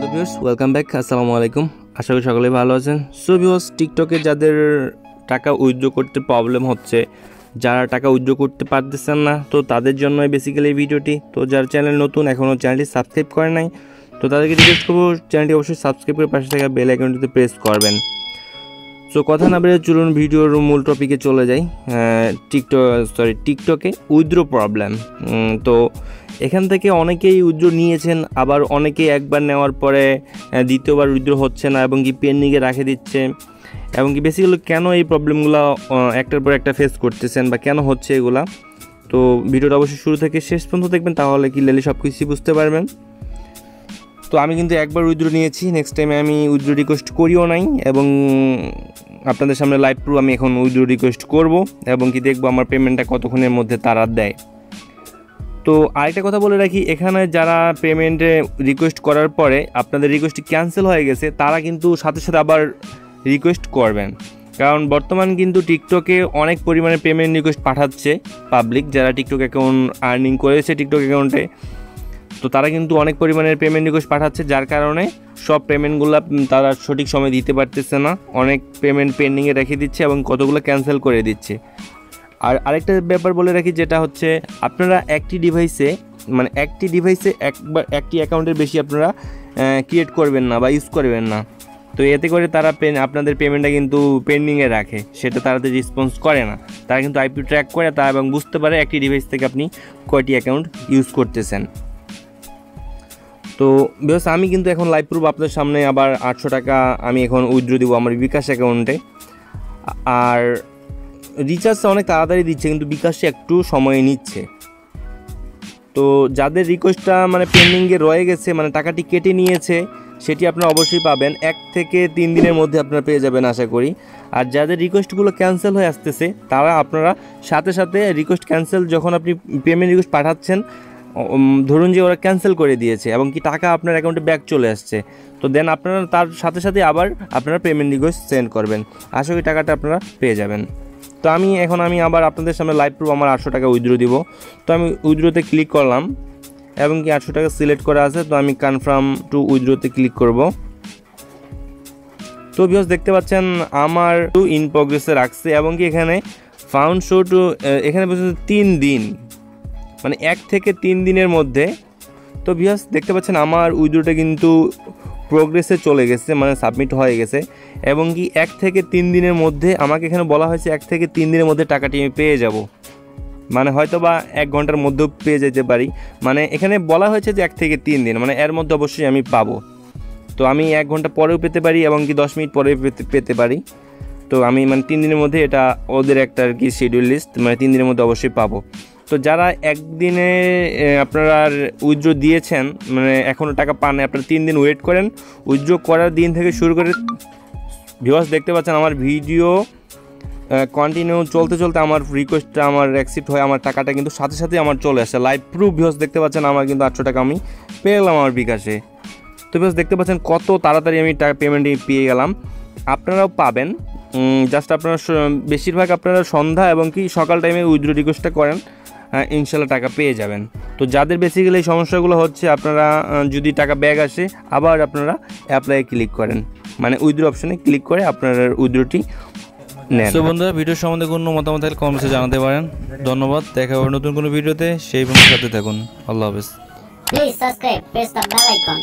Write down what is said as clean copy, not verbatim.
Hello viewers, welcome back. আসসালামু আলাইকুম। আশা করি সকলেই ভালো আছেন। সো ভিউয়ার্স, টিকটকে যাদের টাকা উইথড্র করতে প্রবলেম হচ্ছে, যারা টাকা উইথড্র করতে পারতেছেন না, তো তাদের জন্য বেসিক্যালি এই ভিডিওটি। তো যার চ্যানেল নতুন, এখনও চ্যানেলটি সাবস্ক্রাইব করে নাই, তো তাদেরকে রিকোয়েস্ট করবো চ্যানেলটি অবশ্যই সাবস্ক্রাইব করে পাশে থাকা বেল আইকনটিতে প্রেস করবেন। সো কথা না বেড়ে চলুন ভিডিওর মূল টপিকে চলে যাই। টিকটকে উইথড্র প্রবলেম। তো এখান থেকে অনেকেই উইথড্র নিয়েছেন, আবার অনেকেই একবার নেওয়ার পরে দ্বিতীয়বার উইথড্র হচ্ছে না এবং কি পেন্ডিংয়ে রেখে দিচ্ছে, এবং কি বেসিক্যালি কেন এই প্রবলেমগুলো একটার পর একটা ফেস করতেছেন বা কেন হচ্ছে এগুলা। তো ভিডিওটা অবশ্যই শুরু থেকে শেষ পর্যন্ত দেখবেন, তাহলে ক্লিয়ারলি সব কিছুই বুঝতে পারবেন। তো আমি কিন্তু একবার উইথড্র নিয়েছি, নেক্সট টাইমে আমি উইথড্র রিকোয়েস্ট করিও নাই, এবং আপনাদের সামনে লাইভ প্রুফ আমি এখন উইথড্র রিকোয়েস্ট করব এবং কি দেখবো আমার পেমেন্টটা কতক্ষণের মধ্যে তারা দেয়। তো আরেকটা কথা বলে রাখি, এখানে যারা পেমেন্টে রিকোয়েস্ট করার পরে আপনাদের রিকোয়েস্টটি ক্যান্সেল হয়ে গেছে, তারা কিন্তু সাথে সাথে আবার রিকোয়েস্ট করবেন, কারণ বর্তমান কিন্তু টিকটকে অনেক পরিমাণে পেমেন্ট রিকোয়েস্ট পাঠাচ্ছে পাবলিক, যারা টিকটক অ্যাকাউন্ট আর্নিং করেছে টিকটক অ্যাকাউন্টে। তো তারা কিন্তু অনেক পরিমাণের পেমেন্ট রিকোয়েস্ট পাঠাচ্ছে, যার কারণে সব পেমেন্টগুলো তারা সঠিক সময় দিতে পারতেছে না, অনেক পেমেন্ট পেন্ডিংয়ে রেখে দিচ্ছে এবং কতগুলো ক্যান্সেল করে দিচ্ছে। আর আরেকটা ব্যাপার বলে রাখি, যেটা হচ্ছে আপনারা একটি ডিভাইসে একটি অ্যাকাউন্টের বেশি আপনারা ক্রিয়েট করবেন না বা ইউজ করবেন না। তো এতে করে তারা আপনাদের পেমেন্টটা কিন্তু পেন্ডিংয়ে রাখে, সেটা তাড়াতাড়ি রেসপন্স করে না। তারা কিন্তু আইপি ট্র্যাক করে তা এবং বুঝতে পারে একটি ডিভাইস থেকে আপনি কয়টি অ্যাকাউন্ট ইউজ করতেছেন। তো বেশ, আমি কিন্তু এখন লাইভ প্রুফ আপনাদের সামনে আবার 800 টাকা আমি এখন উইথড্র দিব আমার বিকাশ অ্যাকাউন্টে। আর রিচার্জটা অনেক তাড়াতাড়ি দিচ্ছে, কিন্তু বিকাশে একটু সময় নিচ্ছে। তো যাদের রিকোয়েস্টটা পেন্ডিংয়ে রয়ে গেছে, টাকাটি কেটে নিয়েছে, সেটি আপনারা অবশ্যই পাবেন 1 থেকে 3 দিনের মধ্যে আপনারা পেয়ে যাবেন আশা করি। আর যাদের রিকোয়েস্টগুলো ক্যান্সেল হয়ে আসতেছে, তারা আপনারা সাথে সাথে রিকোয়েস্ট ক্যান্সেল, যখন আপনি পেমেন্ট রিকোয়েস্ট পাঠাচ্ছেন, ধরুন যে ওরা ক্যান্সেল করে দিয়েছে এবং কি টাকা আপনার অ্যাকাউন্টে ব্যাক চলে আসছে, তো দেন আপনারা তার সাথে সাথে আবার আপনারা পেমেন্ট রিকোয়েস্ট সেন্ড করবেন, আশা করি টাকাটা আপনারা পেয়ে যাবেন। তো আমি আবার আপনাদের সামনে লাইভ প্রুফ আমার 800 টাকা উইথড্র দিব। তো আমি উইথড্রতে ক্লিক করলাম এবং কি 800 টাকা সিলেক্ট করা আছে, তো আমি কনফার্ম টু উইথড্রতে ক্লিক করব। তো ভিউয়ার্স, দেখতে পাচ্ছেন আমার টু ইন প্রোগ্রেসে রাখছে এবং কি এখানে ফাউন্ড শো টু, এখানে পর্যন্ত 3 দিন, 1 থেকে 3 দিনের মধ্যে। তো ভিউয়ার্স, দেখতে পাচ্ছেন আমার উইথড্রটা কিন্তু প্রোগ্রেসে চলে গেছে, সাবমিট হয়ে গেছে, এবং কি 1 থেকে 3 দিনের মধ্যে আমাকে এখানে বলা হয়েছে 1 থেকে 3 দিনের মধ্যে টাকাটি আমি পেয়ে যাব, হয়তো বা 1 ঘন্টার মধ্যেও পেয়ে যেতে পারি। এখানে বলা হয়েছে যে 1 থেকে 3 দিন, এর মধ্যে অবশ্যই আমি পাবো। তো আমি 1 ঘন্টা পরেও পেতে পারি এবং কি 10 মিনিট পরেও পেতে পারি। তো আমি 3 দিনের মধ্যে, এটা ওদের একটা আর কি শিডিউল লিস্ট, 3 দিনের মধ্যে অবশ্যই পাবো। তো যারা একদিনে আপনারা উইথড্র দিয়েছেন, এখনও টাকা পান, আপনারা 3 দিন ওয়েট করেন। উইথড্র করার দিন থেকে শুরু করে ভিউয়ার্স দেখতে পাচ্ছেন আমার ভিডিও কন্টিনিউ চলতে চলতে আমার রিকোয়েস্টটা আমার অ্যাকসেপ্ট হয়ে আমার টাকাটা কিন্তু সাথে সাথে আমার চলে আসে। লাইভ প্রুফ ভিউয়ার্স দেখতে পাচ্ছেন, আমার কিন্তু 800 টাকা আমি পেয়ে গেলাম আমার বিকাশে। তো ভিউয়ার্স দেখতে পাচ্ছেন কত তাড়াতাড়ি আমি টাকা পেমেন্ট পেয়ে গেলাম, আপনারাও পাবেন। জাস্ট আপনারা বেশিরভাগ আপনারা সন্ধ্যা এবং কি সকাল টাইমে উইথড্র রিকোয়েস্টটা করেন, ইনশাল্লাহ টাকা পেয়ে যাবেন। তো যাদের বেসিক্যালি এই সমস্যাগুলো হচ্ছে, আপনারা যদি টাকা ব্যাক আসে, আবার আপনারা অ্যাপ্লাই ক্লিক করেন, উইথড্র অপশনে ক্লিক করে আপনার উইথড্রটি নেন। তো বন্ধুরা, ভিডিও সম্বন্ধে কোনো মতামত থাকলে কমেন্টসে জানাতে পারেন। ধন্যবাদ, দেখা হবে নতুন কোনো ভিডিওতে, সেই বন্ধুর সাথে থাকুন। আল্লাহ হাফেজ। Please subscribe, press the bell icon.